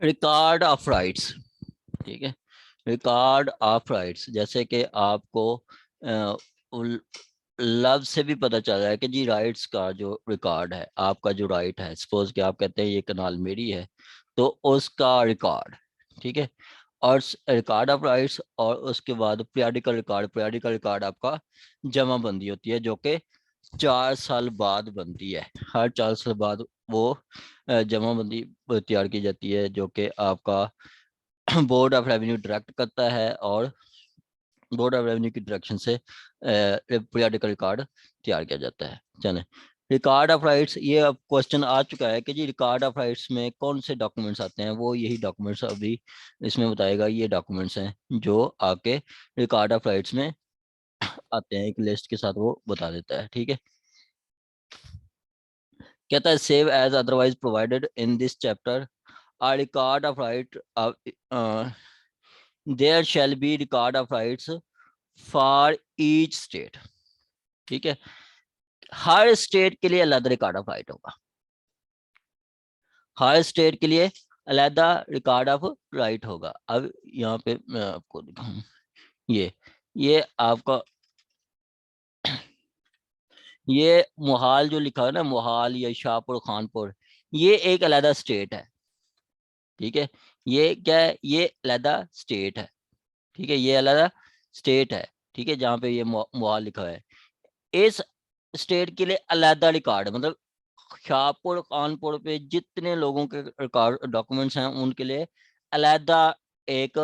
Record of rights. ठीक है, record of rights, जैसे कि आपको लफ्ज से भी पता चल रहा है कि जी राइट्स का जो रिकॉर्ड है, आपका जो राइट है, सपोज कि आप कहते हैं ये कनाल मेरी है, तो उसका रिकॉर्ड। ठीक है, और रिकॉर्ड ऑफ राइट्स, और उसके बाद पीरियडिकल रिकॉर्ड। पीरियडिकल रिकॉर्ड आपका जमा बंदी होती है, जो कि 4 साल बाद बनती है। हर 4 साल बाद वो जमा बंदी तैयार की जाती है, जो कि आपका बोर्ड ऑफ रेवेन्यू डायरेक्ट करता है, और बोर्ड ऑफ रेवेन्यू की डायरेक्शन से पीरियडिकल रिकॉर्ड तैयार किया जाता है। चले, रिकॉर्ड ऑफ राइट्स, ये अब क्वेश्चन आ चुका है कि जी रिकॉर्ड ऑफ राइट्स में कौन से डॉक्यूमेंट्स आते हैं। वो यही डॉक्यूमेंट्स अभी इसमें बताएगा, ये डॉक्यूमेंट्स हैं जो आके रिकॉर्ड ऑफ राइट्स में आते हैं, एक लिस्ट के साथ वो बता देता है। ठीक है, कहता है save as otherwise provided in this chapter a record of right, there shall be record of rights for each state. ठीक है, हर स्टेट के लिए अलग रिकॉर्ड ऑफ राइट होगा। हर स्टेट के लिए अलहदा रिकॉर्ड ऑफ राइट होगा। अब यहाँ पे मैं आपको दिखाऊं, ये आपका ये मोहाल जो लिखा है ना, मोहाल या शाहपुर खानपुर, ये एक अलहदा स्टेट है। ठीक है, ये क्या है, ये अलहदा स्टेट है। ठीक है, ये अलहदा स्टेट है। ठीक है, जहाँ पे ये मोहाल लिखा है, इस स्टेट के लिए अलहदा रिकॉर्ड, मतलब शाहपुर कानपुर पे जितने लोगों के रिकॉर्ड डॉक्यूमेंट्स हैं, उनके लिए अलहदा एक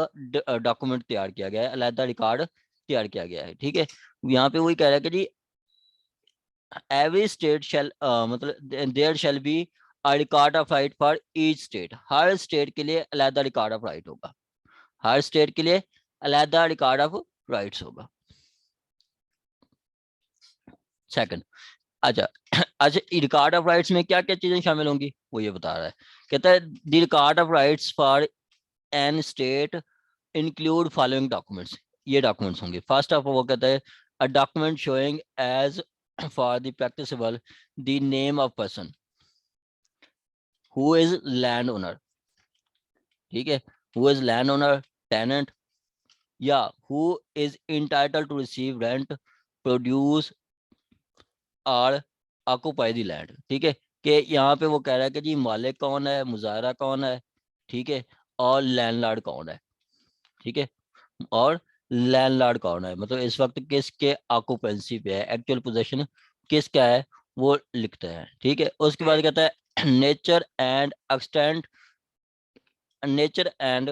डॉक्यूमेंट तैयार किया गया है, अलहदा रिकॉर्ड तैयार किया गया है। ठीक है, यहाँ पे वही कह रहा है कि जी एवरी स्टेट शैल, मतलब there shall be a record of right for each state. हर स्टेट के लिए अलहदा रिकॉर्ड ऑफ राइट होगा। हर स्टेट के लिए अलहदा रिकॉर्ड ऑफ राइट्स होगा। सेकंड, अच्छा अच्छा, रिकॉर्ड ऑफ राइट्स में क्या क्या चीजें शामिल होंगी, वो ये बता रहा है। कहता है the record of rights for an state include following documents. ये डॉक्यूमेंट्स होंगे। फर्स्ट ऑफ वो कहता है a document showing as for the practicable the name of person who is land owner. ठीक है, who is land owner, tenant, या who is entitled to receive rent, produce और occupy the land. ठीक है, कि यहाँ पे वो कह रहा है कि जी मालिक कौन है, मुजाहरा कौन है, ठीक है, और लैंडलॉर्ड कौन है। ठीक है, और लैंडलॉर्ड कौन है, मतलब इस वक्त किसके ऑक्यूपेंसी पे है, एक्चुअल पोजीशन किसका है, वो लिखता है। ठीक है, उसके बाद कहता है nature and extent, nature and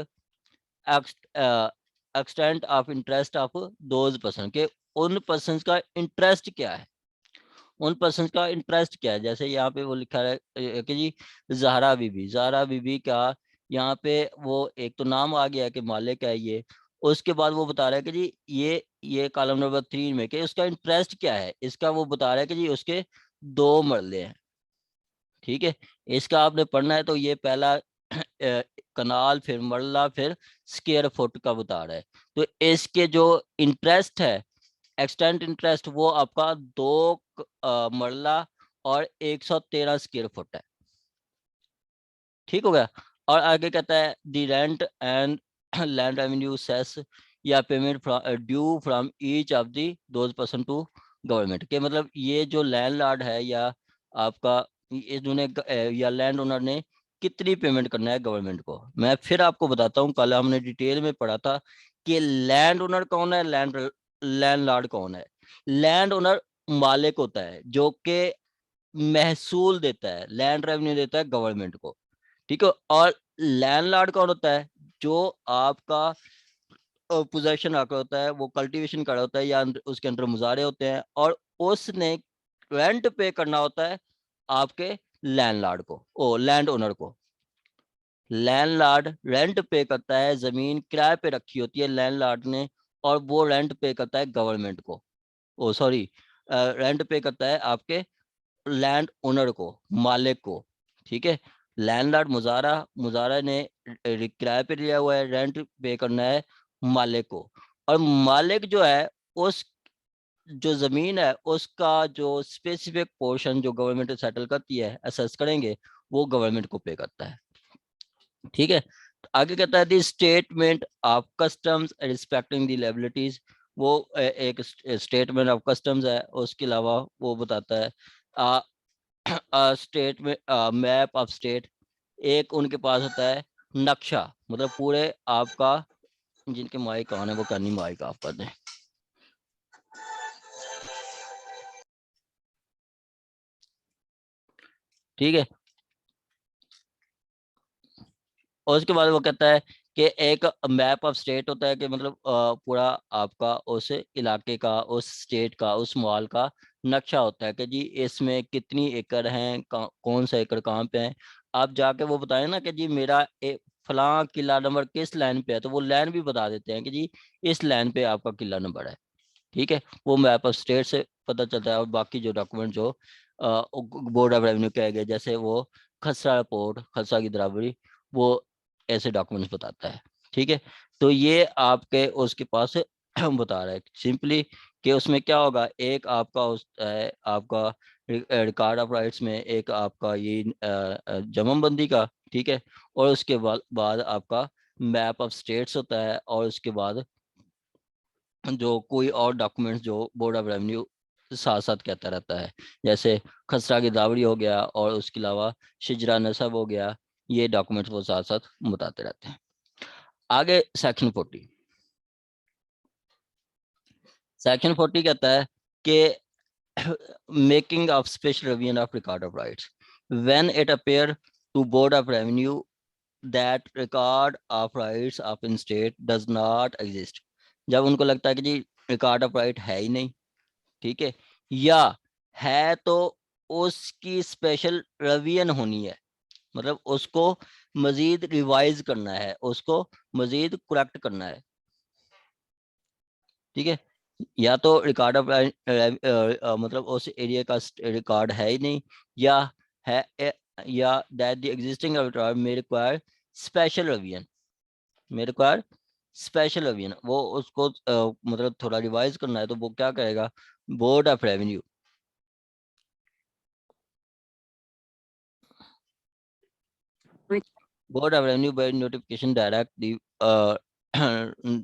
extent of interest of those person, के उन पर्सन का इंटरेस्ट क्या है, उन पर्सन का इंटरेस्ट क्या है। जैसे यहाँ पे वो लिखा है कि जी जहरा बीबी, जहरा बीबी का यहाँ पे वो एक तो नाम आ गया कि मालिक है ये। उसके बाद वो बता रहा है कि जी ये कॉलम नंबर 3 में कि उसका इंटरेस्ट क्या है, इसका वो बता रहा है कि जी उसके 2 मरले हैं। ठीक है, इसका आपने पढ़ना है तो ये पहला कनाल, फिर मरला, फिर स्क्वायर फुट का बता रहा है। तो इसके जो इंटरेस्ट है, एक्सटेंट इंटरेस्ट, वो आपका 2 मरला और 113 स्क्वायर फुट है। ठीक हो गया। और आगे कहता है the rent and land revenue cess या payment due from each of the those person to government, के मतलब ये जो लैंडलॉर्ड है या आपका इन्होंने या लैंड ओनर ने कितनी पेमेंट करना है गवर्नमेंट को। मैं फिर आपको बताता हूँ, कल हमने डिटेल में पढ़ा था कि लैंड ओनर कौन है, लैंडलॉर्ड कौन है। लैंड ओनर मालिक होता है जो कि महसूल देता है, लैंड रेवेन्यू देता है गवर्नमेंट को। ठीक है, और लैंडलॉर्ड कौन होता है, जो आपका पोजेशन आकर होता है, वो कल्टीवेशन कर रहा होता है या उसके अंदर मुजारे होते हैं, और उसने रेंट पे करना होता है आपके लैंडलॉर्ड को, ओ लैंड ओनर को। लैंडलॉर्ड रेंट पे करता है, जमीन किराए पे रखी होती है लैंडलॉर्ड ने, और वो रेंट पे करता है गवर्नमेंट को, ओ सॉरी, रेंट पे करता है आपके लैंड ओनर को, मालिक को। ठीक है, लैंडलॉर्ड मुजारा, मुजारा ने किराए पे लिया हुआ है, रेंट पे करना है मालिक को। और मालिक जो है, उस जो जमीन है उसका जो स्पेसिफिक पोर्शन जो गवर्नमेंट सेटल करती है, असेस करेंगे, वो गवर्नमेंट को पे करता है। ठीक है। आगे कहता है the statement of customs respecting the liabilities, वो एक स्टेटमेंट ऑफ कस्टम्स है, उसके अलावा वो बताता है स्टेट में मैप ऑफ स्टेट, एक उनके पास होता है नक्शा, मतलब पूरे आपका, जिनके माइक ऑन है वो करनी माइक ऑफ कर दें। ठीक है, और उसके बाद वो कहता है कि एक मैप ऑफ स्टेट होता है कि मतलब पूरा आपका उस इलाके का, उस स्टेट का, उस मॉल का नक्शा होता है कि जी इसमें कितनी एकड़ हैं, कौन सा एकड़ कहाँ पे है। आप जाके वो बताएं ना कि जी मेरा फलां किला नंबर किस लाइन पे है, तो वो लाइन भी बता देते हैं कि जी इस लाइन पे आपका किला नंबर है। ठीक है, वो मैप ऑफ स्टेट से पता चलता है। और बाकी जो डॉक्यूमेंट जो बोर्ड ऑफ रेवेन्यू कहे गए, जैसे वो खसरा रिपोर्ट, खसरा की बराबरी, वो ऐसे डॉक्यूमेंट्स बताता है। ठीक है, तो ये आपके उसके पास बता रहा है सिंपली कि उसमें क्या होगा, एक आपका उस आपका रिकॉर्ड ऑफ राइट्स में एक आपका ये जमाबंदी का, ठीक है, और उसके बाद आपका मैप ऑफ स्टेट्स होता है, और उसके बाद जो कोई और डॉक्यूमेंट्स जो बोर्ड ऑफ रेवेन्यू साथ साथ कहता रहता है, जैसे खसरा की दावड़ी हो गया और उसके अलावा शिजरा नसब हो गया, ये डॉक्यूमेंट्स वो साथ साथ बताते रहते हैं। आगे सेक्शन 40, सेक्शन 40 कहता है कि making of special revision of record of rights when it appear to board of revenue that record of rights of in state does not exist, जब उनको लगता है कि जी रिकॉर्ड ऑफ राइट है ही नहीं, ठीक है, या है तो उसकी स्पेशल रिवीजन होनी है, मतलब उसको मजीद रिवाइज करना है, उसको मजीद करेक्ट करना है। ठीक है, या तो रिकॉर्ड ऑफ मतलब उस एरिया का रिकॉर्ड है ही नहीं, या है या that the existing record may require special revision, may require special revision, वो उसको मतलब थोड़ा रिवाइज करना है, तो वो क्या करेगा, board of revenue, board of revenue by notification direct the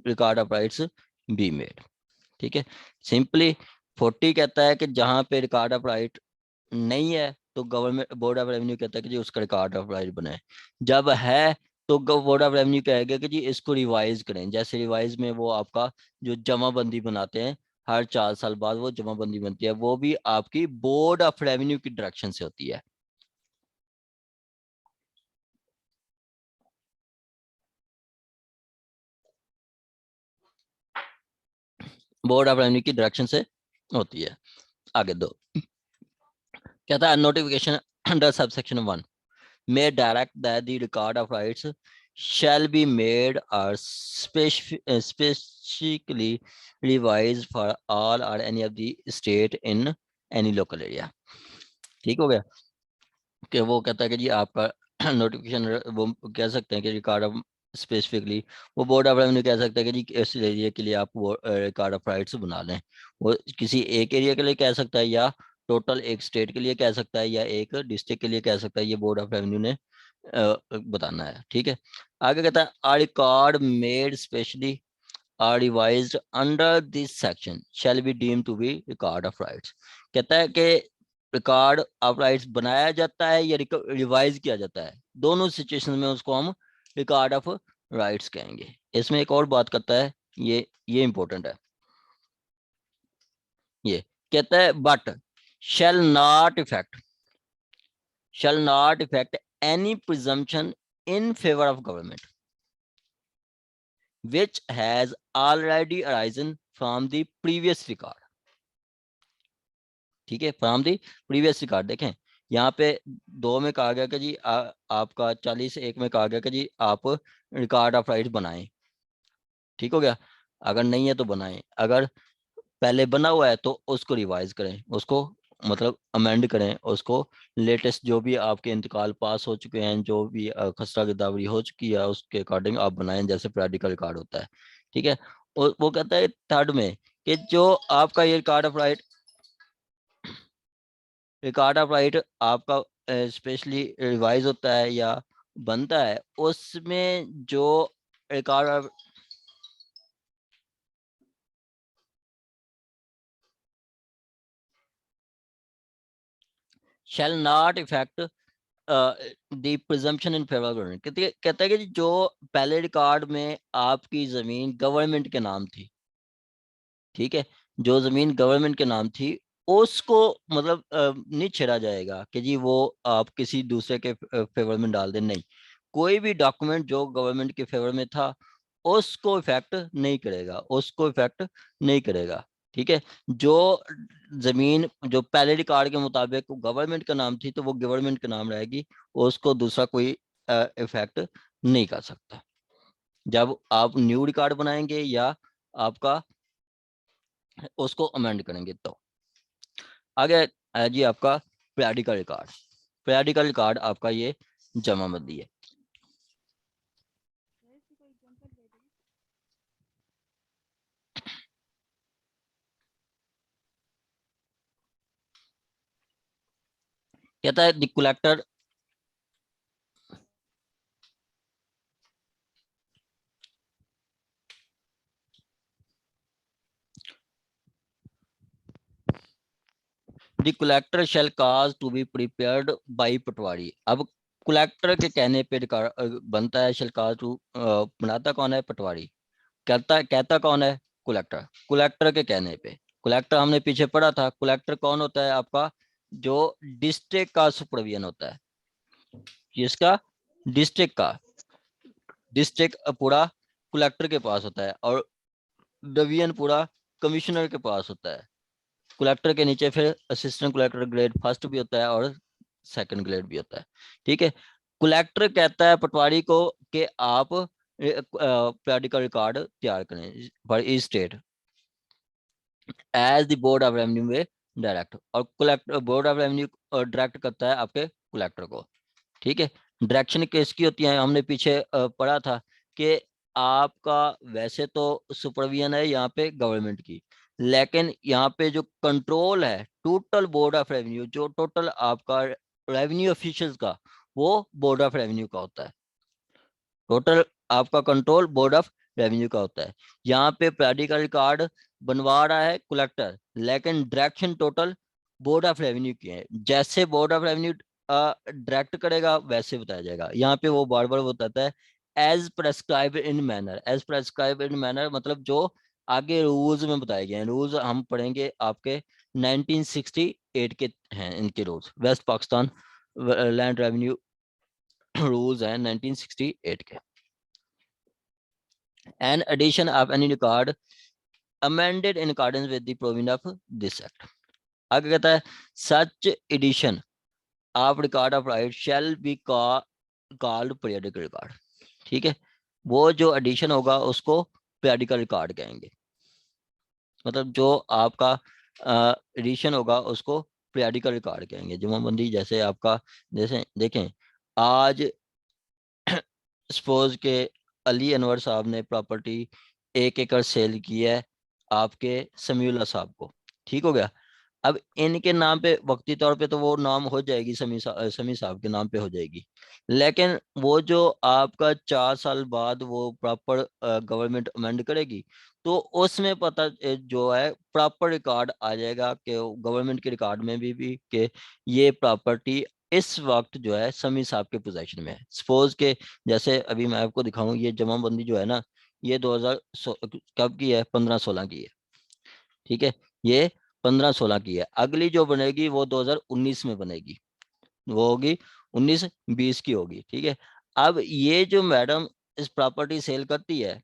record of rights be made. ठीक है, सिंपली 40 कहता है कि जहां पे रिकॉर्ड ऑफ राइट नहीं है तो गवर्नमेंट बोर्ड ऑफ रेवेन्यू कहता है कि जी उसका रिकॉर्ड ऑफ राइट बनाए, जब है तो बोर्ड ऑफ रेवेन्यू कहेगा कि जी इसको रिवाइज करें। जैसे रिवाइज में वो आपका जो जमाबंदी बनाते हैं, हर 4 साल बाद वो जमाबंदी बनती है, वो भी आपकी बोर्ड ऑफ रेवेन्यू की डायरेक्शन से होती है। बोर्ड ऑफ रेवेन्यू की डायरेक्शन से होती है। आगे दो कहता है notification under subsection 1 may direct that the record of rights shall be made or specifically revised for all or any of the state in any local area। ठीक हो गया, कि वो कहता है कि जी आपका नोटिफिकेशन वो कह सकते हैं कि रिकॉर्ड ऑफ स्पेसिफिकली, वो बोर्ड ऑफ रेवेन्यू कह सकता है कि जी इस एरिया के लिए आप वो रिकॉर्ड ऑफ राइट्स बना लें। वो किसी एक एरिया के लिए कह सकता है, या टोटल एक स्टेट के लिए कह सकता है, या एक डिस्ट्रिक्ट के लिए कह सकता है, ये बोर्ड ऑफ रेवेन्यू ने बताना है। ठीक है, आगे कहता है a record made specially or revised under this section shall be deem to be record of rights. कहता है कि रिकॉर्ड ऑफ राइट्स बनाया जाता है या रिवाइज किया जाता है, दोनों सिचुएशन में उसको हम रिकॉर्ड ऑफ राइट्स कहेंगे। इसमें एक और बात करता है, ये इंपॉर्टेंट है, ये कहता है but shall not affect shall not affect any presumption in favor of government which has already arisen from the previous record। ठीक है, फ्रॉम दी प्रीवियस रिकॉर्ड। देखें यहाँ पे 2 में कहा गया कि जी आपका 40 1 में कहा गया कि जी आप रिकॉर्ड ऑफ राइट्स बनाएं। ठीक हो गया, अगर नहीं है तो बनाएं, अगर पहले बना हुआ है तो उसको रिवाइज करें, उसको मतलब अमेंड करें, उसको लेटेस्ट जो भी आपके इंतकाल पास हो चुके हैं, जो भी खसरा गिरदावरी हो चुकी है, उसके अकॉर्डिंग आप बनाएं, जैसे पीरियडिकल रिकॉर्ड होता है। ठीक है, और वो कहता है थर्ड में कि जो आपका ये रिकॉर्ड ऑफ राइट आपका स्पेशली रिवाइज होता है या बनता है उसमें जो record shall not affect the presumption in favour government. कहता है कि जो पहले रिकॉर्ड में आपकी जमीन गवर्नमेंट के नाम थी, ठीक है, जो जमीन गवर्नमेंट के नाम थी उसको मतलब नहीं छेड़ा जाएगा कि जी वो आप किसी दूसरे के फेवर में डाल दें, नहीं। कोई भी डॉक्यूमेंट जो गवर्नमेंट के फेवर में था उसको इफेक्ट नहीं करेगा, उसको इफेक्ट नहीं करेगा, ठीक है। जो जमीन जो पहले रिकॉर्ड के मुताबिक गवर्नमेंट का नाम थी तो वो गवर्नमेंट का नाम रहेगी, उसको दूसरा कोई इफेक्ट नहीं कर सकता जब आप न्यू रिकॉर्ड बनाएंगे या आपका उसको अमेंड करेंगे। तो आगे है जी आपका पीरियडिकल रिकॉर्ड। पीरियडिकल रिकॉर्ड आपका ये जमाबंदी है। कहता है the collector the collector shall cause to be prepared by patwari. अब कलेक्टर के कहने पे रिकॉर्ड बनता है, शैल काज टू बनाता कौन है? पटवारी। कहता कौन है? कलेक्टर। कलेक्टर के कहने पे। कलेक्टर हमने पीछे पढ़ा था, कलेक्टर कौन होता है आपका? जो डिस्ट्रिक्ट का सुपरविजन होता है, जिसका डिस्ट्रिक्ट का डिस्ट्रिक्ट पूरा कलेक्टर के पास होता है और डिवीजन पूरा कमिश्नर के पास होता है। कलेक्टर के नीचे फिर असिस्टेंट कलेक्टर ग्रेड फर्स्ट भी होता है और सेकंड ग्रेड भी होता है, ठीक है। कलेक्टर कहता है पटवारी को कि आप पीरियडिकल रिकॉर्ड तैयार करें for each state as the board of revenue may direct. और collector board of revenue direct करता है आपके कलेक्टर को, ठीक है। डायरेक्शन किसकी होती है? हमने पीछे पढ़ा था कि आपका वैसे तो सुपरविजन है यहाँ पे गवर्नमेंट की, लेकिन यहाँ पे जो कंट्रोल है टोटल बोर्ड ऑफ रेवेन्यू, जो टोटल आपका रेवेन्यू ऑफिशियल्स का, वो बोर्ड ऑफ रेवेन्यू का होता है। टोटल आपका कंट्रोल बोर्ड ऑफ रेवेन्यू का होता है। यहाँ पे पीरियडिकल रिकॉर्ड बनवा रहा है कलेक्टर, लेकिन direction total board of revenue की है। जैसे बोर्ड ऑफ रेवेन्यू डायरेक्ट करेगा वैसे बताया जाएगा। यहाँ पे वो बार बार बताता है as prescribe in manner. As prescribe in manner मतलब जो आगे रूल्स में बताए गए हैं। रूल्स हम पढ़ेंगे आपके 1968 के हैं इनके rules, West Pakistan land revenue rules हैं 1968 के। An addition of any record amended in accordance with the provision of this act। आगे कहता है such edition of record of right shall be called periodic record, ठीक है। वो जो एडिशन होगा उसको periodical रिकॉर्ड कहेंगे। मतलब जो आपका एडिशन होगा उसको periodical रिकॉर्ड कहेंगे। जमाबंदी जैसे आपका, जैसे देखें आज सपोज के अली अनवर साहब ने प्रॉपर्टी 1 एकड़ सेल की है आपके समीउल्लाह साहब को, ठीक हो गया। अब इनके नाम पे वक्ती तौर पे तो वो नाम हो जाएगी, समी साहब के नाम पे हो जाएगी, लेकिन वो जो आपका 4 साल बाद वो प्रॉपर गवर्नमेंट अमेंड करेगी तो उसमें पता जो है प्रॉपर रिकॉर्ड आ जाएगा कि गवर्नमेंट के रिकॉर्ड में भी कि ये प्रॉपर्टी इस वक्त जो है समी साहब के पोजेशन में है। सपोज के जैसे अभी मैं आपको दिखाऊं, ये जमाबंदी जो है ना, ये 2000 कब की है? 15-16 की है, ठीक है। ये 15-16 की है। अगली जो बनेगी वो 2019 में बनेगी, वो होगी 19-20 की होगी, ठीक है। अब ये जो मैडम इस प्रॉपर्टी सेल करती है,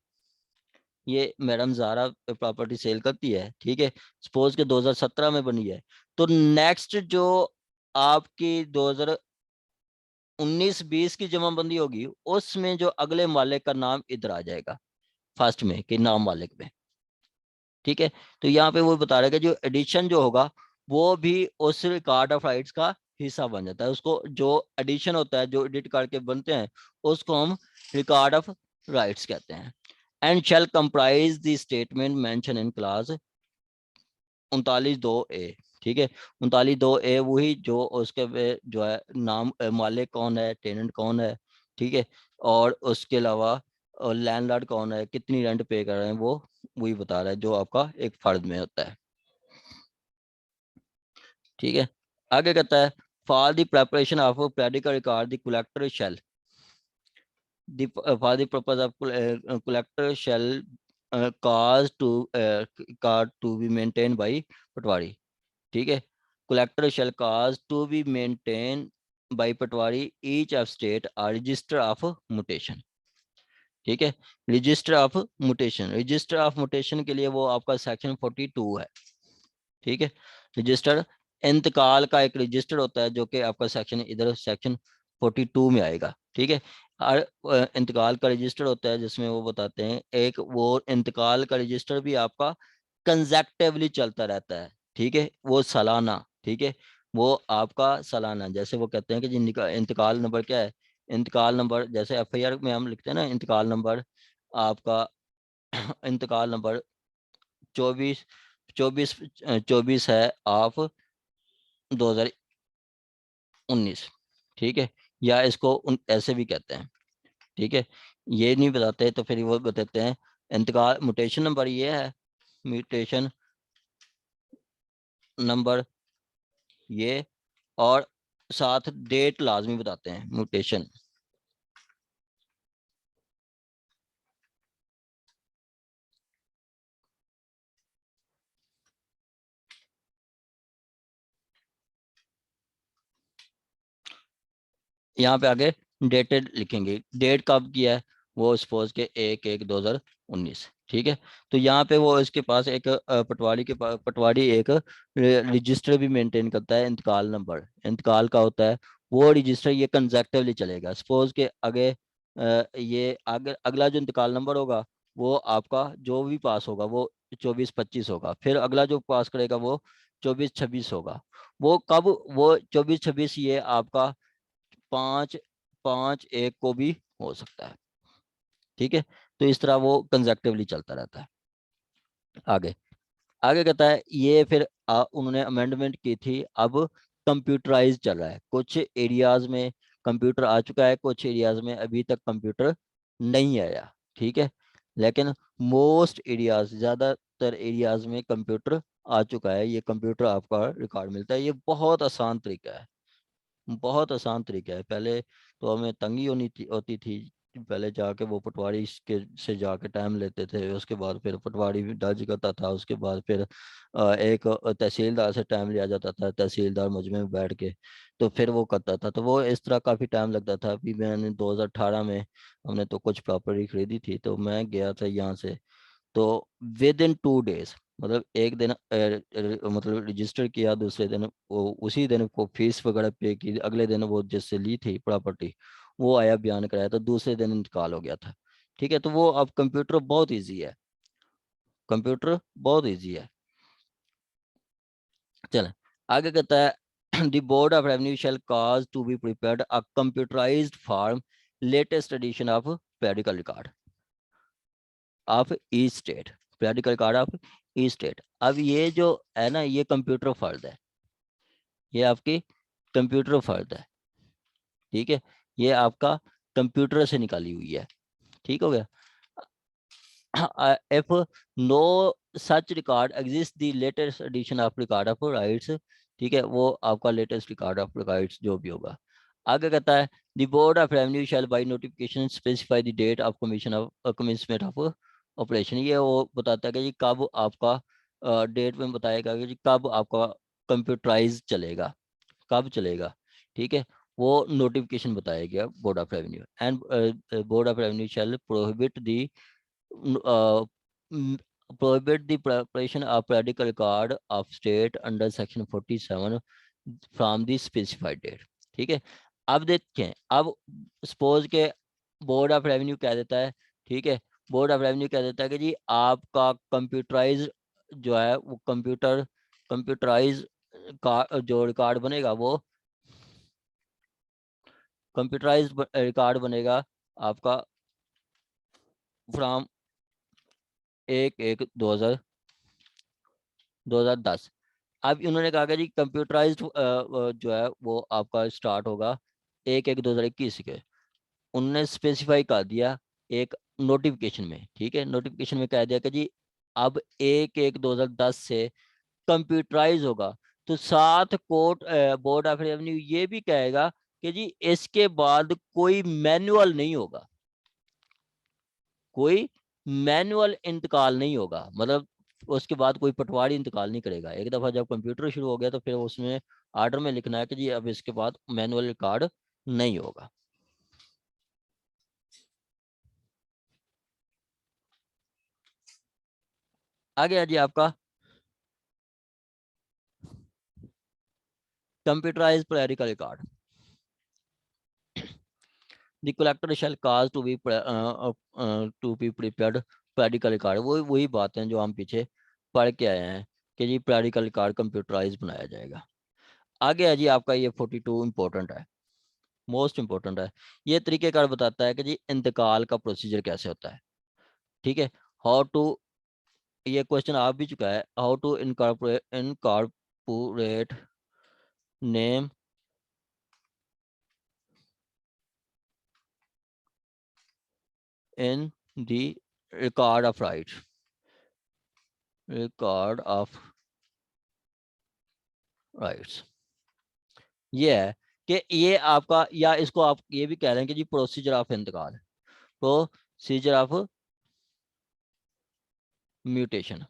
ये मैडम ज़ारा प्रॉपर्टी सेल करती है, ठीक है। सपोज के 2017 में बनी है, तो नेक्स्ट जो आपकी 2019-20 की जमाबंदी होगी उसमें जो अगले मालिक का नाम इधर आ जाएगा फर्स्ट में कि नाम मालिक में, ठीक है। तो यहाँ पे वो बता रहा है कि जो एडिशन जो होगा वो भी उस रिकॉर्ड ऑफ राइट्स का हिस्सा बन जाता है। उसको जो एडिशन होता है, जो एडिट करके बनते हैं, उसको हम रिकॉर्ड ऑफ राइट्स कहते हैं। And shall comprise the statement mention in class 39(2)(a), ठीक है। 39(2)(a) वही जो उसके जो है नाम मालिक कौन है, टेनेंट कौन है, ठीक है। और उसके अलावा लैंडलॉर्ड कौन है, कितनी रेंट पे कर रहे हैं, वो वही बता रहा है जो आपका एक फर्द में होता है। ठीक है। आगे कहता है for the preparation of periodical record the collector shall for the purpose of collector shall cause to be maintained by पटवारी। ठीक है। collector shall cause to be maintained by Patwari each of state or register of mutation। ठीक है। Register of mutation, register of mutation के लिए वो आपका section 42 है। ठीक है। रजिस्टर इंतकाल का एक रजिस्टर होता है जो कि आपका सेक्शन इधर सेक्शन 42 में आएगा। ठीक है। और इंतकाल का रजिस्टर होता है जिसमें वो बताते हैं, एक वो इंतकाल का रजिस्टर भी आपका कंजेक्टिवली चलता रहता है। ठीक है, वो सालाना। ठीक है, वो आपका सालाना, जैसे वो कहते हैं कि जिनका इंतकाल नंबर क्या है, इंतकाल नंबर जैसे एफआईआर में हम लिखते हैं ना, इंतकाल नंबर आपका इंतकाल नंबर 24 24 24 है ऑफ 2019। ठीक है, या इसको ऐसे भी कहते हैं। ठीक है, ये नहीं बताते तो फिर वो बताते हैं इंतकाल म्यूटेशन नंबर ये है, म्यूटेशन नंबर ये, और साथ डेट लाजमी बताते हैं म्यूटेशन। यहाँ पे आगे डेटेड लिखेंगे, डेट कब किया है, वो सपोज के 1/1/2019। ठीक है, तो यहाँ पे वो इसके पास एक पटवारी के पास, पटवारी एक रजिस्टर भी मेंटेन करता है, इंतकाल नंबर इंतकाल का होता है। वो रजिस्टर ये कंजेक्टिवली चलेगा, सपोज के आगे ये आगे अगला जो इंतकाल नंबर होगा वो आपका जो भी पास होगा वो 24-25 होगा, फिर अगला जो पास करेगा वो 24-26 होगा। वो कब, वो 24-26 ये आपका 5-5-1 को भी हो सकता है। ठीक है, तो इस तरह वो कंजेक्टिवली चलता रहता है। आगे आगे कहता है ये फिर उन्होंने अमेंडमेंट की थी, अब कंप्यूटराइज चल रहा है, कुछ एरियाज में कंप्यूटर आ चुका है, कुछ एरियाज में अभी तक कंप्यूटर नहीं आया। ठीक है, लेकिन मोस्ट एरियाज, ज्यादातर एरियाज में कंप्यूटर आ चुका है। ये कंप्यूटर आपका रिकॉर्ड मिलता है, ये बहुत आसान तरीका है, बहुत आसान तरीका है। पहले तो हमें तंगी होती थी, पहले जाके वो पटवारी के से जाके टाइम लेते थे, उसके बाद फिर पटवारी भी दर्ज करता था, उसके बाद फिर एक तहसीलदार से टाइम लिया जाता था, तहसीलदार मजमे में बैठ के तो फिर वो करता था, तो वो इस तरह काफ़ी टाइम लगता था। अभी मैंने 2018 में हमने तो कुछ प्रॉपर्टी खरीदी थी, तो मैं गया था यहाँ से, तो विद इन 2 डेज, मतलब एक दिन मतलब रजिस्टर किया, दूसरे दिन वो उसी दिन को फीस वगैरह पे की, अगले दिन वो जिससे ली थी प्रॉपर्टी वो आया, बयान कराया, तो दूसरे दिन इंतकाल हो गया था। ठीक है, तो वो अब कंप्यूटर बहुत इजी है, कंप्यूटर बहुत इजी है। चलें आगे कहता है the board of revenue shall cause to be prepared a computerised form latest edition of periodical record of each state, periodical record of each state. अब ये जो है ना, ये कंप्यूटर फर्द है, ये आपकी कंप्यूटर फर्द है। ठीक है, ये आपका कंप्यूटर से निकाली हुई है। ठीक हो गया। if no such record exists the latest edition of record of rights। ठीक है, वो आपका लेटेस्ट रिकॉर्ड ऑफ राइट्स जो भी होगा। आगे कहता है the board of revenue shall by notification specify the date of commission of commencement of operation. ये वो बताता है कि जी कब आपका डेट में बताएगा कि जी कब आपका कंप्यूटराइज चलेगा, कब चलेगा। ठीक है, वो नोटिफिकेशन बताएगा board of revenue, and board of revenue shall prohibit the prohibit the preparation of periodic record of state under section 47 from the specified date। ठीक है, अब देखें, अब सपोज के बोर्ड ऑफ रेवेन्यू कह देता है, ठीक है, बोर्ड ऑफ रेवेन्यू कह देता है कि जी आपका कंप्यूटराइज जो है वो कंप्यूटराइज का जो रिकॉर्ड बनेगा वो कंप्यूटराइज रिकॉर्ड बनेगा आपका फ्रॉम 1/1/2010। अब इन्होंने कहा कि जी कंप्यूटराइज्ड जो है वो आपका स्टार्ट होगा 1/1/2021 के। उनने स्पेसिफाई कर दिया एक नोटिफिकेशन में, ठीक है, नोटिफिकेशन में कह दिया कि जी अब 1/1/2010 से कंप्यूटराइज होगा। तो साथ कोर्ट बोर्ड ऑफ रेवेन्यू ये भी कहेगा कि जी इसके बाद कोई मैनुअल नहीं होगा, कोई मैनुअल इंतकाल नहीं होगा, मतलब उसके बाद कोई पटवारी इंतकाल नहीं करेगा। एक दफा जब कंप्यूटर शुरू हो गया तो फिर उसमें आर्डर में लिखना है कि जी अब इसके बाद मैनुअल रिकॉर्ड नहीं होगा। आ गया जी आपका computerise clerical record. The collector shall cause to be prepared periodical record। वही बात है जो हम पीछे पढ़ के आए हैं कि जी periodical रिकॉर्ड कंप्यूटराइज बनाया जाएगा। आगे है जी आपका ये 42 इंपॉर्टेंट है, मोस्ट इंपॉर्टेंट है। ये तरीकेकार बताता है कि जी इंतकाल का प्रोसीजर कैसे होता है, ठीक है। हाउ टू, ये क्वेश्चन आ भी चुका है, how to incorporate name in the record of right, record of rights. ये है कि ये आपका, या इसको आप ये भी कह रहे हैं कि जी प्रोसीजर ऑफ इंतकाल, प्रोसीजर ऑफ म्यूटेशन,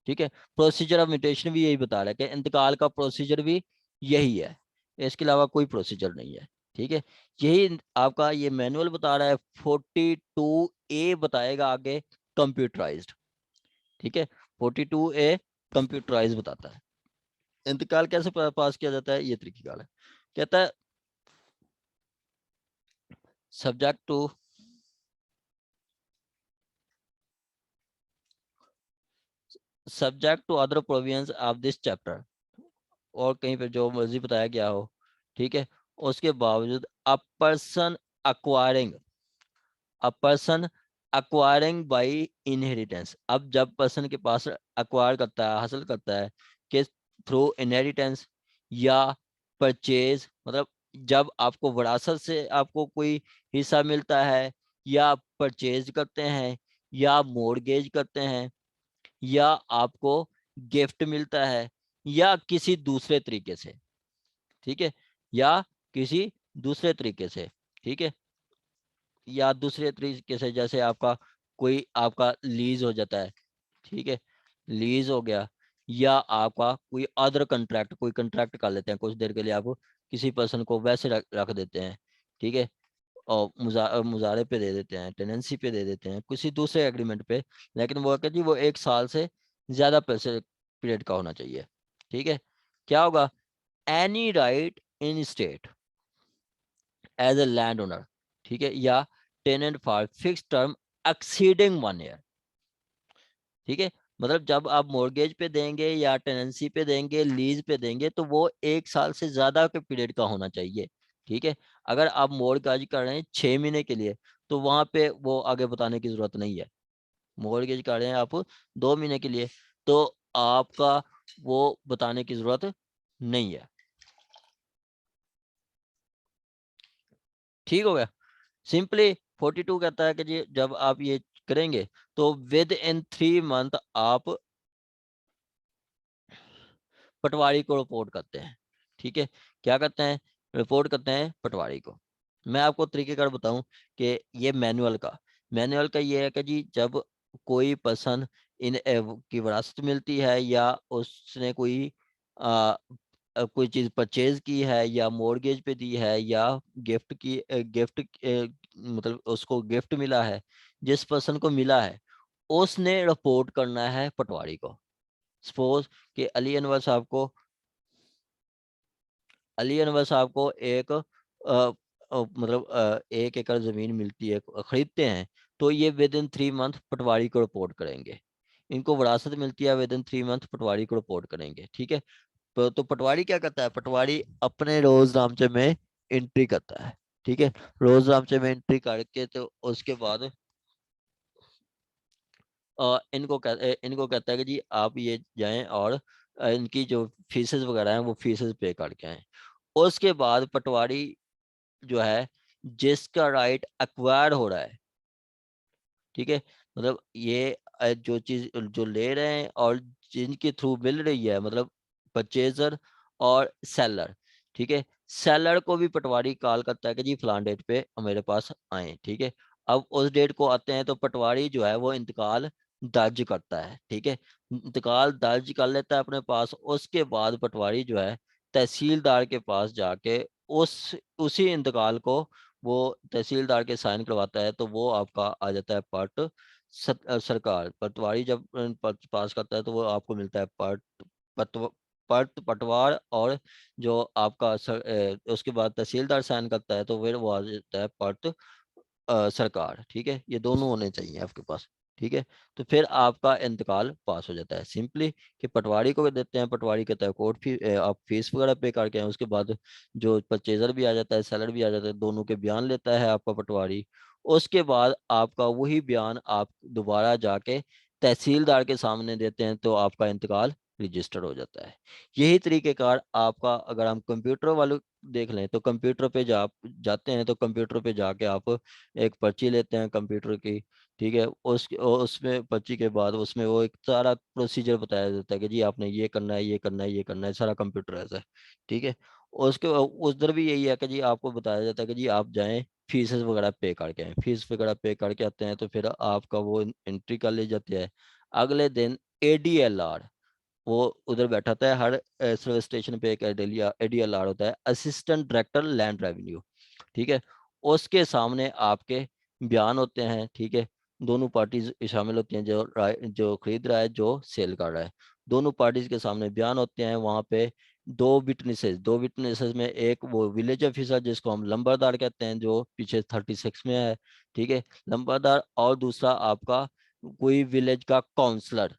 ठीक है। प्रोसीजर ऑफ म्यूटेशन भी यही बता रहा है कि इंतकाल का प्रोसीजर भी यही है, इसके अलावा कोई प्रोसीजर नहीं है, ठीक है। यही आपका ये मैनुअल बता रहा है। 42A बताएगा आगे कंप्यूटराइज्ड, ठीक है। 42A कंप्यूटराइज बताता है इंतकाल कैसे पास किया जाता है, ये तरीका है। कहता है subject to other provisions of this chapter, और कहीं पे जो मर्जी बताया गया हो, ठीक है, उसके बावजूद a person acquiring by inheritance. अब जब पर्सन के पास अक्वायर करता है, हासिल करता है कि थ्रू इनहेरिटेंस या परचेज, मतलब जब आपको विरासत से आपको कोई हिस्सा मिलता है, या परचेज करते हैं, या मॉर्गेज करते हैं, या आपको गिफ्ट मिलता है, या किसी दूसरे तरीके से, ठीक है, या किसी दूसरे तरीके से, ठीक है, या दूसरे तरीके से जैसे आपका कोई आपका लीज हो जाता है, ठीक है, लीज हो गया, या आपका कोई अदर कंट्रैक्ट, कोई कंट्रैक्ट कर लेते हैं कुछ देर के लिए, आप किसी पर्सन को वैसे रख देते हैं, ठीक है, और मुजारे पे दे देते हैं, टेनेंसी पे दे देते हैं, किसी दूसरे एग्रीमेंट पे, लेकिन वो कहती जी वो 1 साल से ज्यादा पैसे पीरियड का होना चाहिए, ठीक है। क्या होगा, any right in state as a land owner, ठीक है, या tenant for fix term exceeding 1 year, ठीक है। मतलब जब आप मॉर्गेज पे देंगे या टेनेंसी पे देंगे, लीज पे देंगे, तो वो 1 साल से ज्यादा के पीरियड का होना चाहिए, ठीक है। अगर आप मॉर्गेज कर रहे हैं 6 महीने के लिए, तो वहां पे वो आगे बताने की जरूरत नहीं है। मॉर्गेज कर रहे हैं आप 2 महीने के लिए, तो आपका वो बताने की जरूरत नहीं है, ठीक हो गया। सिंपली 42 कहता है कि जी जब आप ये करेंगे तो विद इन 3 मंथ आप पटवारी को रिपोर्ट करते हैं, ठीक है। क्या करते हैं, रिपोर्ट करते हैं पटवारी को। मैं आपको तरीकेकार बताऊं कि ये मैनुअल का ये है कि जी जब कोई पर्सन की विरासत मिलती है, या उसने कोई चीज परचेज की है, या मॉर्गेज पे दी है, या गिफ्ट मतलब उसको गिफ्ट मिला है, जिस पर्सन को मिला है उसने रिपोर्ट करना है पटवारी को। सपोज कि अली अनवर साहब को एक मतलब 1 एकड़ जमीन मिलती है, खरीदते हैं, तो ये विद इन 3 मंथ पटवारी को रिपोर्ट करेंगे। इनको विरासत मिलती है, विद इन 3 मंथ पटवारी को रिपोर्ट करेंगे, ठीक है। तो पटवारी क्या करता है, पटवारी अपने रोजनामचे में एंट्री करता है, ठीक है। रोजनामचे में एंट्री करके तो उसके बाद इनको कहता है कि जी आप ये जाएं और इनकी जो फीसेस वगैरह हैं वो फीसेस पे करके आए। उसके बाद पटवारी जो है जिसका राइट एक्वायर हो रहा है, ठीक है, मतलब ये जो चीज जो ले रहे हैं और जिनके थ्रू मिल रही है, मतलब परचेजर और सेलर, ठीक है, सेलर को भी पटवारी कॉल करता है कि जी फलान डेट पे मेरे पास आए, ठीक है। अब उस डेट को आते हैं तो पटवारी जो है वो इंतकाल दर्ज करता है, ठीक है, इंतकाल दर्ज कर लेता है अपने पास। उसके बाद पटवारी जो है तहसीलदार के पास जाके उसी इंतकाल को वो तहसीलदार के साइन करवाता है, तो वो आपका आ जाता है पट सरकार। पटवारी जब पट पास करता है तो वो आपको मिलता है पट पटवार, और जो आपका उसके बाद तहसीलदार साइन करता है तो फिर वो आ जाता है पट सरकार, ठीक है। ये दोनों होने चाहिए आपके पास, ठीक है। तो फिर आपका इंतकाल पास हो जाता है सिंपली, कि पटवारी को देते हैं, पटवारी कहता है कोर्ट फी आप फीस वगैरह पे करके हैं, उसके बाद जो परचेजर भी आ जाता है, सेलर भी आ जाता है, दोनों के बयान लेता है आपका पटवारी। उसके बाद आपका वही बयान आप दोबारा जाके तहसीलदार के सामने देते हैं, तो आपका इंतकाल रजिस्टर हो जाता है। यही तरीकेकार आपका, अगर हम कंप्यूटर वाले देख लें तो कंप्यूटर पे जाते हैं, तो कंप्यूटर पे जाके आप एक पर्ची लेते हैं कंप्यूटर की, ठीक है। उसमें पर्ची के बाद उसमें वो एक सारा प्रोसीजर बताया जाता है कि जी आपने ये करना है, ये करना है, ये करना है, सारा कंप्यूटर ऐसा है, ठीक है। उसके उधर भी यही है कि जी आपको बताया जाता है कि जी आप जाएं फीसेस वगैरह पे करके आए, फीस वगैरह पे करके आते हैं, तो फिर आपका वो एंट्री कर ली जाती है। अगले दिन ADLR वो उधर बैठा था, हर सर्विस स्टेशन पे एक ADLR होता है, असिस्टेंट डायरेक्टर लैंड रेवेन्यू, ठीक है। उसके सामने आपके बयान होते हैं, ठीक है। दोनों पार्टीज शामिल होती हैं, जो खरीद रहा है, जो सेल कर रहा है, दोनों पार्टीज के सामने बयान होते हैं। वहां पे दो विटनेसेस में एक वो विलेज ऑफिसर जिसको हम लंबरदार कहते हैं, जो पीछे 36 में है, ठीक है, लंबरदार, और दूसरा आपका कोई विलेज का काउंसलर,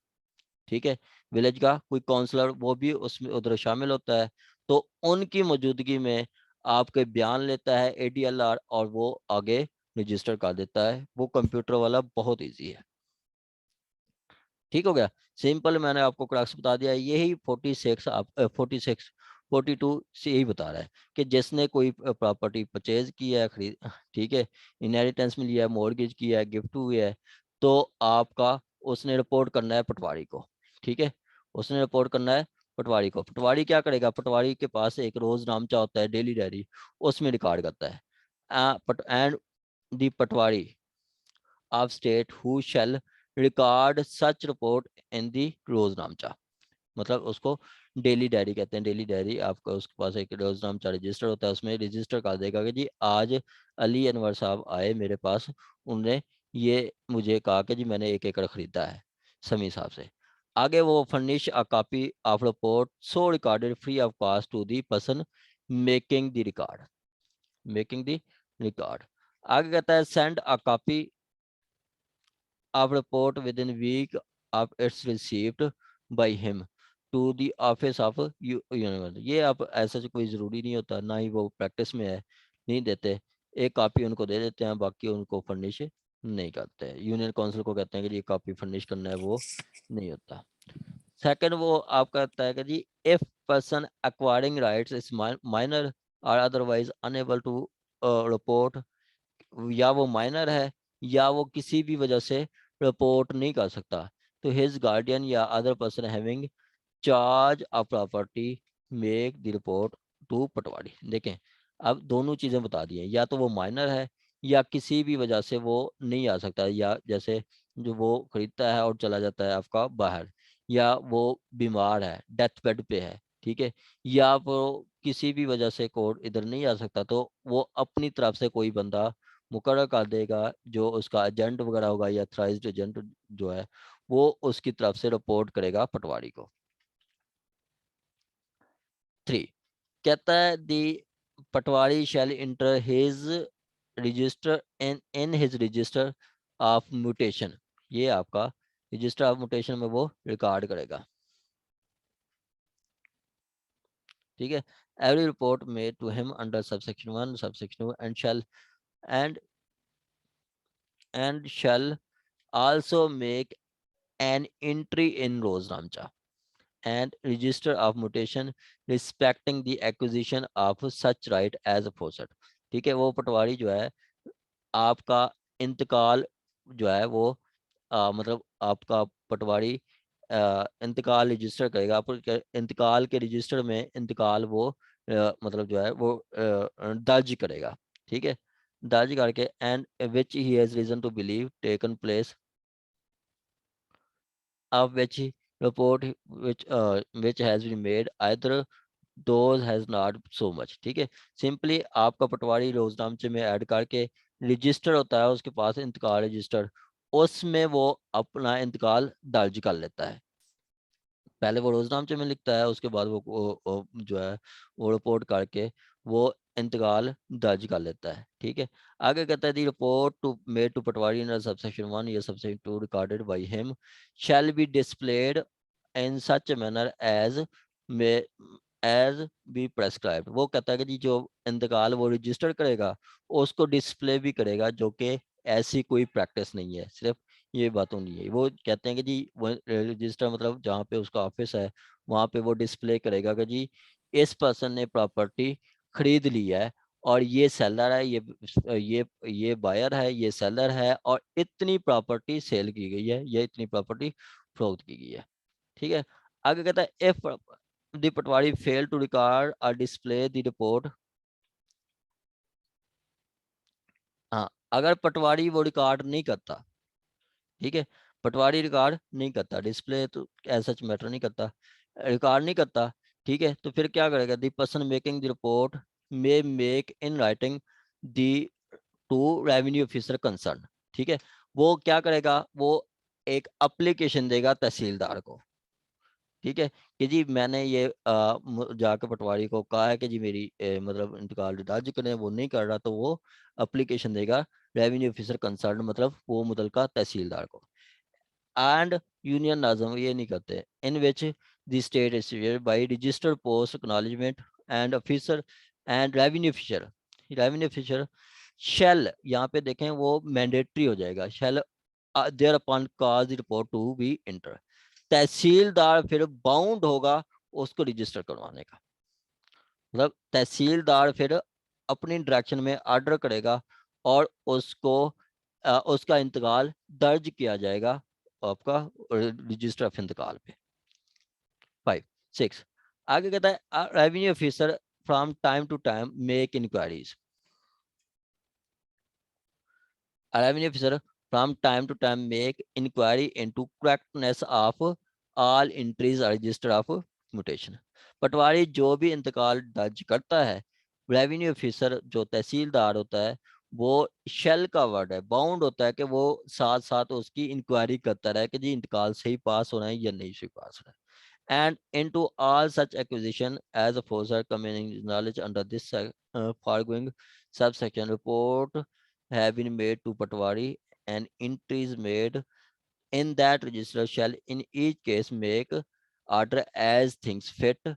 ठीक है, विलेज का कोई काउंसलर, वो भी उसमें उधर शामिल होता है। तो उनकी मौजूदगी में आपके बयान लेता है ADLR, और वो आगे रजिस्टर कर देता है। वो कंप्यूटर वाला बहुत इजी है, ठीक हो गया, सिंपल। मैंने आपको क्रक्स बता दिया। यही 46 आप 42 से यही बता रहा है कि जिसने कोई प्रॉपर्टी परचेज किया है, खरीद, ठीक है, इनहेरिटेंस में लिया है, मॉर्गेज किया है, गिफ्ट हुई है, तो आपका उसने रिपोर्ट करना है पटवारी को, ठीक है, उसने रिपोर्ट करना है पटवारी को। पटवारी क्या करेगा, पटवारी के पास एक रोजनामचा होता है, डेली डायरी, उसमें रिकॉर्ड करता है। And the Patwari of state who shall record such report in the रोजनामचा, मतलब उसको डेली डायरी कहते हैं। डेली डायरी आपका उसके पास एक रोजनामचा रजिस्टर होता है, उसमें रजिस्टर कर देगा कि जी आज अली अनवर साहब आए मेरे पास, उनने ये मुझे कहा कि जी मैंने 1 एकड़ खरीदा है समी साहब से। आगे वो furnish a copy of report so recorded free of cost to the person making the record, making the record. आगे कहता है send a copy of report within week of its received by him to the office of university। ये आप ऐसा कोई ज़रूरी नहीं होता, ना ही वो प्रैक्टिस में है, नहीं देते। एक कॉपी उनको दे देते हैं, बाकी उनको फर्निश नहीं करते हैं। यूनियन काउंसिल को कहते हैं कि ये कॉपी फर्निश करना है, वो नहीं होता। सेकंड वो आपका कहता है कि जी if person acquiring rights is minor और अदरवाइज अनेबल टू रिपोर्ट, या वो माइनर है या वो किसी भी वजह से रिपोर्ट नहीं कर सकता, तो हिज गार्डियन या other person having charge of property make the report to patwari. देखें, अब दोनों चीजें बता दी हैं, या तो वो माइनर है या किसी भी वजह से वो नहीं आ सकता, या जैसे जो वो खरीदता है और चला जाता है आपका बाहर, या वो बीमार है, डेथ बेड पे है, ठीक है, या वो किसी भी वजह से कोर्ट इधर नहीं आ सकता, तो वो अपनी तरफ से कोई बंदा मुकर्रर कर देगा, जो उसका एजेंट वगैरह होगा या थ्राइज्ड एजेंट जो है, वो उसकी तरफ से रिपोर्ट करेगा पटवारी को। 3 कहता है the patwari shall enter his register in his register of mutation, ये आपका रजिस्टर ऑफ म्यूटेशन में वो रिकॉर्ड करेगा, ठीक है। Every report made to him under subsection 1 subsection 2 and and shall also make an entry in roznamcha and register of mutation respecting the acquisition of such right as aforesaid। ठीक है। वो पटवारी जो है आपका इंतकाल जो है वो मतलब आपका पटवारी इंतकाल रजिस्टर करेगा। आप इंतकाल के रजिस्टर में इंतकाल वो मतलब जो है वो दर्ज करेगा। ठीक है, दर्ज करके and which he has reason to believe taken place of which report which has been made either those has not so much। ठीक है, सिंपली आपका पटवारी रोजनामचे में ऐड करके रजिस्टर होता है उसके पास इंतकाल रजिस्टर, उसमें वो अपना इंतकाल दर्ज कर लेता है। पहले वो रोजनामचे में लिखता है, उसके बाद वो जो है वो रिपोर्ट करके वो इंतकाल दर्ज कर लेता है। ठीक है, आगे कहता है the report to made to patwari under subsection 1 या subsection 2 recorded by him shall be displayed in such manner as may as be prescribed. वो कहता है कि जी जो इंतकाल वो रजिस्टर करेगा उसको डिस्प्ले भी करेगा, जो कि ऐसी कोई प्रैक्टिस नहीं है, सिर्फ ये बातों नहीं है। वो कहते हैं कि जी वो रजिस्टर मतलब जहाँ पे उसका ऑफिस है वहाँ पे वो डिस्प्ले करेगा कि जी इस पर्सन ने प्रॉपर्टी खरीद ली है और ये सेलर है, ये बायर है, ये सेलर है, और इतनी प्रॉपर्टी सेल की गई है, ये इतनी प्रॉपर्टी फरोख्त की गई है। ठीक है, आगे कहता है if the patwari fail to record or display the report. हाँ, अगर पटवारी वो रिकॉर्ड नहीं करता, ठीक है, पटवारी रिकॉर्ड नहीं करता, डिस्प्ले तो ऐसा सच मैटर नहीं करता, रिकॉर्ड नहीं करता, ठीक है, तो फिर क्या करेगा the person making the report may make in writing the to revenue officer concern. ठीक है, वो क्या करेगा, वो एक एप्लीकेशन देगा तहसीलदार को। ठीक है, कि जी मैंने ये जाके पटवारी को कहा है कि जी मेरी मतलब इंतकाल दर्ज करें, वो नहीं कर रहा, तो वो एप्लीकेशन देगा रेवेन्यू ऑफिसर कंसर्न मतलब वो मुतलका तहसीलदार को। एंड यूनियन नाजम ये नहीं करते in which the state is by registered post acknowledgement and officer and revenue officer shall, यहाँ पे देखें वो मैंडेटरी हो जाएगा, shall thereupon cause the report to be enter. Tehsildar फिर बाउंड होगा उसको रजिस्टर करवाने का, मतलब तहसीलदार फिर अपनी डायरेक्शन में ऑर्डर करेगा और उसको उसका इंतकाल दर्ज किया जाएगा आपका रजिस्टर ऑफ इंतकाल पे। 5 6 आगे कहता है revenue officer from time to time make inquiries. Revenue officer from time to time make inquiry into correctness of all entries or register of mutation। पटवारी जो भी इंतकाल दर्ज करता है, रेवेन्यू ऑफिसर जो तहसीलदार होता है वो शेल का वर्ड है, बाउंड होता है कि वो साथ साथ उसकी इंक्वायरी करता रहे कि जी इंतकाल सही पास होना है या नहीं सही पास होना है। And into all such acquisition as a forcer coming knowledge under this foregoing subsection report have been made to Patwari and entries made in that register shall in each case make order as things fit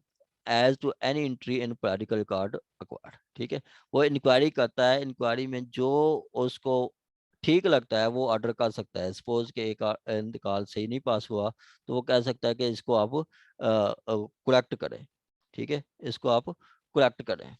as to any entry in periodical record acquired। ठीक है, वो inquiry करता है, inquiry में जो उसको ठीक लगता है वो ऑर्डर कर सकता है। सपोज के एक इंतकाल सही नहीं पास हुआ तो वो कह सकता है कि इसको आप करेक्ट करें। ठीक है, इसको आप करेक्ट करें।